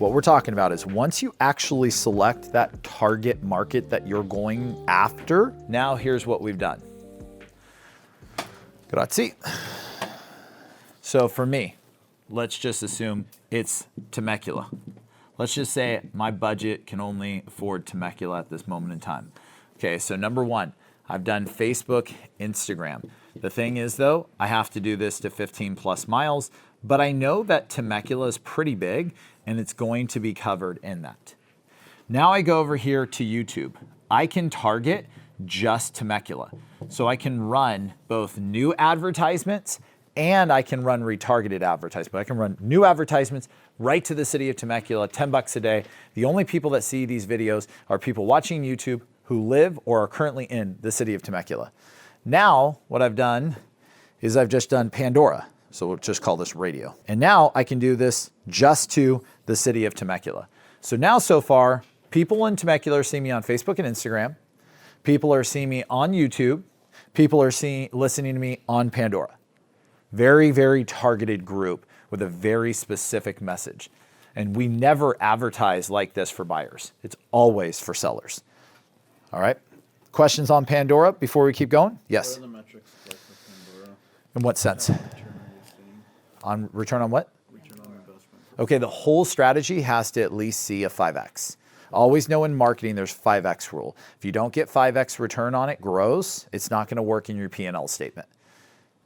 What we're talking about is once you actually select that target market that you're going after, now here's what we've done. Grazie. So for me, let's just assume it's Temecula. Let's just say my budget can only afford Temecula at this moment in time. Okay, so number one, I've done Facebook, Instagram. The thing is though, I have to do this to 15 plus miles, but I know that Temecula is pretty big and it's going to be covered in that. Now I go over here to YouTube. I can target just Temecula. So I can run both new advertisements and I can run retargeted advertisements. I can run new advertisements right to the city of Temecula, 10 bucks a day. The only people that see these videos are people watching YouTube who live or are currently in the city of Temecula. Now, what I've done is I've just done Pandora. So we'll just call this radio. And now I can do this just to the city of Temecula. So now so far, people in Temecula are seeing me on Facebook and Instagram. People are seeing me on YouTube. People are listening to me on Pandora. Very, very targeted group with a very specific message. And we never advertise like this for buyers. It's always for sellers. All right. Questions on Pandora before we keep going? Yes. What are the metrics like for Pandora? In what sense? On return on what? Return on investment. Okay, the whole strategy has to at least see a 5x. Always know in marketing there's 5x rule. If you don't get 5x return on it gross, it's not going to work in your P&L statement.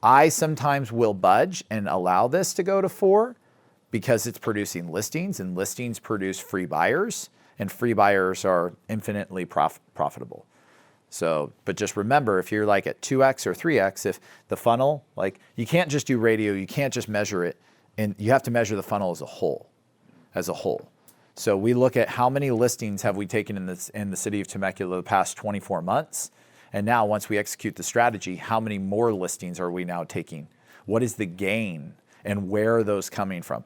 I sometimes will budge and allow this to go to 4 because it's producing listings, and listings produce free buyers, and free buyers are infinitely profitable. So, but just remember, if you're like at 2x or 3x, if the funnel, like you can't just do radio, you can't just measure it, and you have to measure the funnel as a whole, So we look at how many listings have we taken in the city of Temecula the past 24 months. And now once we execute the strategy, how many more listings are we now taking? What is the gain and where are those coming from?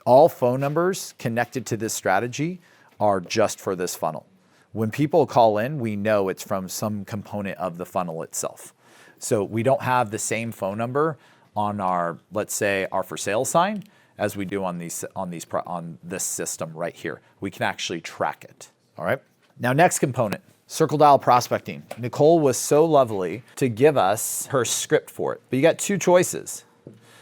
All phone numbers connected to this strategy are just for this funnel. When people call in, we know it's from some component of the funnel itself. So we don't have the same phone number on our, let's say, our for sale sign as we do on this system right here. We can actually track it. All right. Now, next component, circle dial prospecting. Nicole was so lovely to give us her script for it. But you got two choices.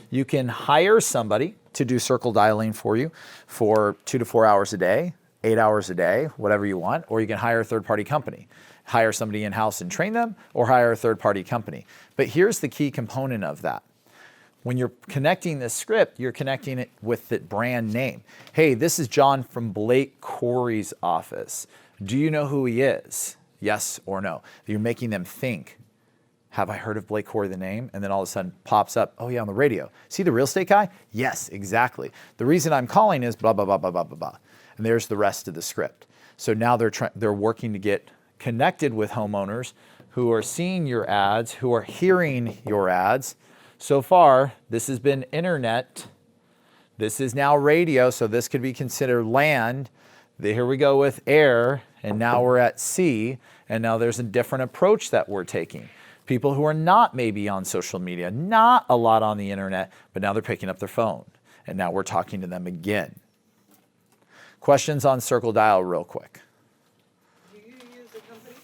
You can hire somebody to do circle dialing for you for 2 to 4 hours a day, 8 hours a day, whatever you want, or you can hire a third-party company. Hire somebody in-house and train them, or hire a third-party company. But here's the key component of that. When you're connecting this script, you're connecting it with the brand name. Hey, this is John from Blake Cory's office. Do you know who he is? Yes or no? You're making them think, have I heard of Blake Cory, the name? And then all of a sudden pops up, oh yeah, on the radio. See the real estate guy? Yes, exactly. The reason I'm calling is blah, blah, blah, blah, blah, blah, blah. And there's the rest of the script. So now they're working to get connected with homeowners who are seeing your ads, who are hearing your ads. So far, this has been internet. This is now radio, so this could be considered land. Here we go with air, and now we're at sea, and now there's a different approach that we're taking. People who are not maybe on social media, not a lot on the internet, but now they're picking up their phone, and now we're talking to them again. Questions on circle dial real quick. Do you use a company?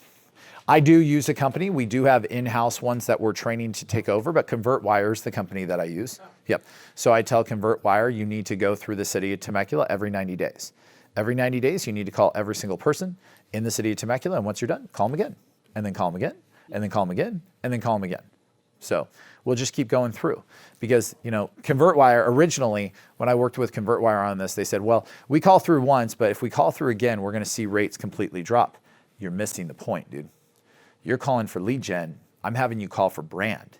I do use a company. We do have in-house ones that we're training to take over, but ConvertWire is the company that I use. Oh. Yep. So I tell ConvertWire, you need to go through the city of Temecula every 90 days. Every 90 days, you need to call every single person in the city of Temecula, and once you're done, call them again, and then call them again, and then call them again, and then call them again. So we'll just keep going through because, you know, ConvertWire originally, when I worked with ConvertWire on this, they said, well, we call through once, but if we call through again, we're going to see rates completely drop. You're missing the point, dude. You're calling for lead gen. I'm having you call for brand.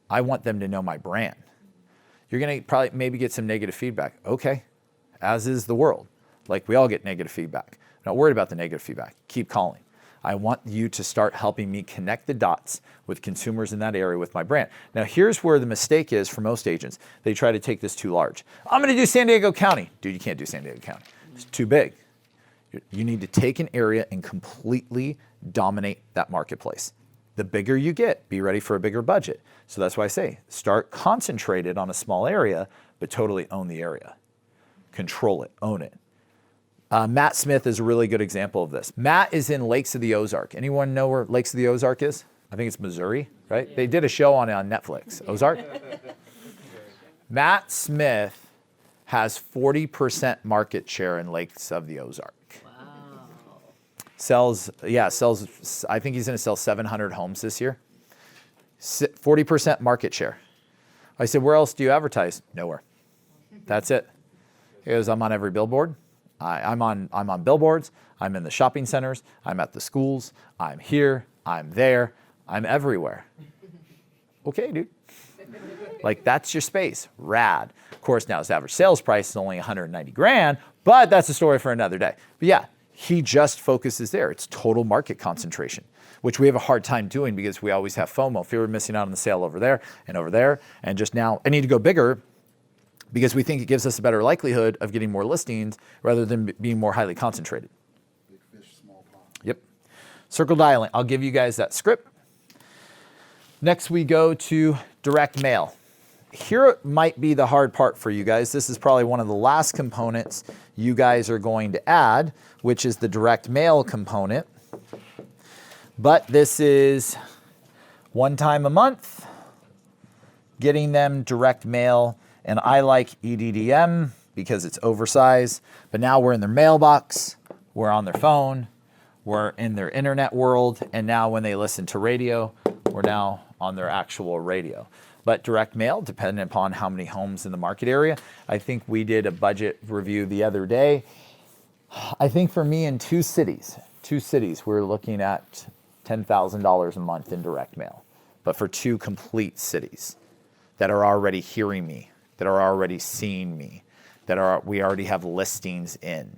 I want them to know my brand. You're going to probably maybe get some negative feedback. Okay, as is the world. Like we all get negative feedback. Not worried about the negative feedback. Keep calling. I want you to start helping me connect the dots with consumers in that area with my brand. Now, here's where the mistake is for most agents. They try to take this too large. I'm going to do San Diego County. Dude, you can't do San Diego County. It's too big. You need to take an area and completely dominate that marketplace. The bigger you get, be ready for a bigger budget. So that's why I say start concentrated on a small area, but totally own the area. Control it, own it. Matt Smith is a really good example of this. Matt is in Lakes of the Ozark. Anyone know where Lakes of the Ozark is? I think it's Missouri, right? Yeah. They did a show on it on Netflix. Ozark? Matt Smith has 40% market share in Lakes of the Ozark. Wow. Sells, I think he's going to sell 700 homes this year. 40% market share. I said, where else do you advertise? Nowhere. That's it. He goes, I'm on every billboard. I'm on billboards. I'm in the shopping centers. I'm at the schools. I'm here. I'm there. I'm everywhere. Okay, dude. Like, that's your space. Rad. Of course, now his average sales price is only 190 grand, but that's a story for another day. But yeah, he just focuses there. It's total market concentration, which we have a hard time doing because we always have FOMO, fear of missing out on the sale over there. And just now, I need to go bigger because we think it gives us a better likelihood of getting more listings rather than being more highly concentrated. Big fish, small pond. Yep. Circle dialing. I'll give you guys that script. Next, we go to direct mail. Here might be the hard part for you guys. This is probably one of the last components you guys are going to add, which is the direct mail component. But this is one time a month, getting them direct mail. And I like EDDM because it's oversized. But now we're in their mailbox, we're on their phone, we're in their internet world. And now when they listen to radio, we're now on their actual radio. But direct mail, depending upon how many homes in the market area. I think we did a budget review the other day. I think for me in two cities, we're looking at $10,000 a month in direct mail. But for two complete cities that are already hearing me, that are already seeing me, we already have listings in.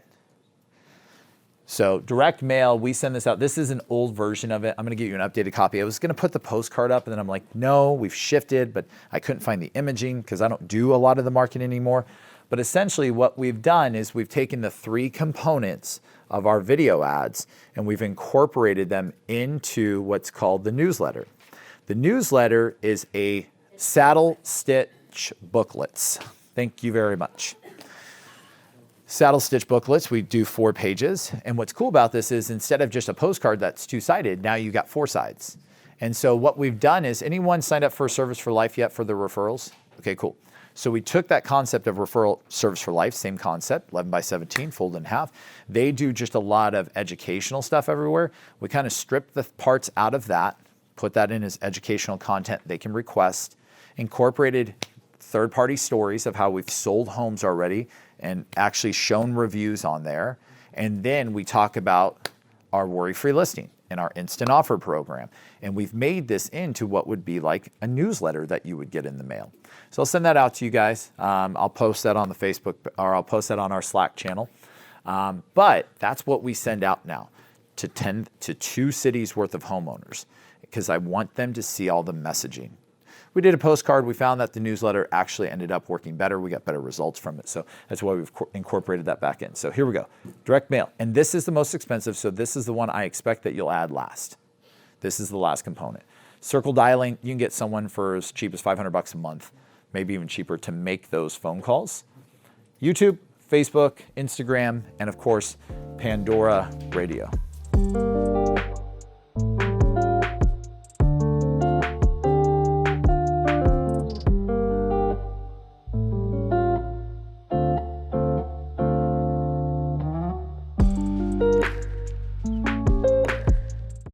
So direct mail, we send this out. This is an old version of it. I'm going to give you an updated copy. I was going to put the postcard up, and then I'm like, no, we've shifted, but I couldn't find the imaging because I don't do a lot of the marketing anymore. But essentially what we've done is we've taken the three components of our video ads, and we've incorporated them into what's called the newsletter. The newsletter is a saddle stitch booklets. Thank you very much. Saddle stitch booklets, we do 4 pages. And what's cool about this is instead of just a postcard that's 2-sided, now you got 4 sides. And so what we've done is, anyone signed up for Service for Life yet for the referrals? Okay, cool. So we took that concept of referral Service for Life, same concept, 11 by 17, fold in half. They do just a lot of educational stuff everywhere. We kind of stripped the parts out of that, put that in as educational content they can request, incorporated third-party stories of how we've sold homes already and actually shown reviews on there. And then we talk about our worry-free listing and our instant offer program. And we've made this into what would be like a newsletter that you would get in the mail. So I'll send that out to you guys. I'll post that on the Facebook, or I'll post that on our Slack channel. But that's what we send out now to 2 cities worth of homeowners, because I want them to see all the messaging. We did a postcard. We found that the newsletter actually ended up working better. We got better results from it. So that's why we've incorporated that back in. So here we go. Direct mail. And this is the most expensive. So this is the one I expect that you'll add last. This is the last component. Circle dialing. You can get someone for as cheap as $500 a month, maybe even cheaper, to make those phone calls. YouTube, Facebook, Instagram, and of course, Pandora Radio.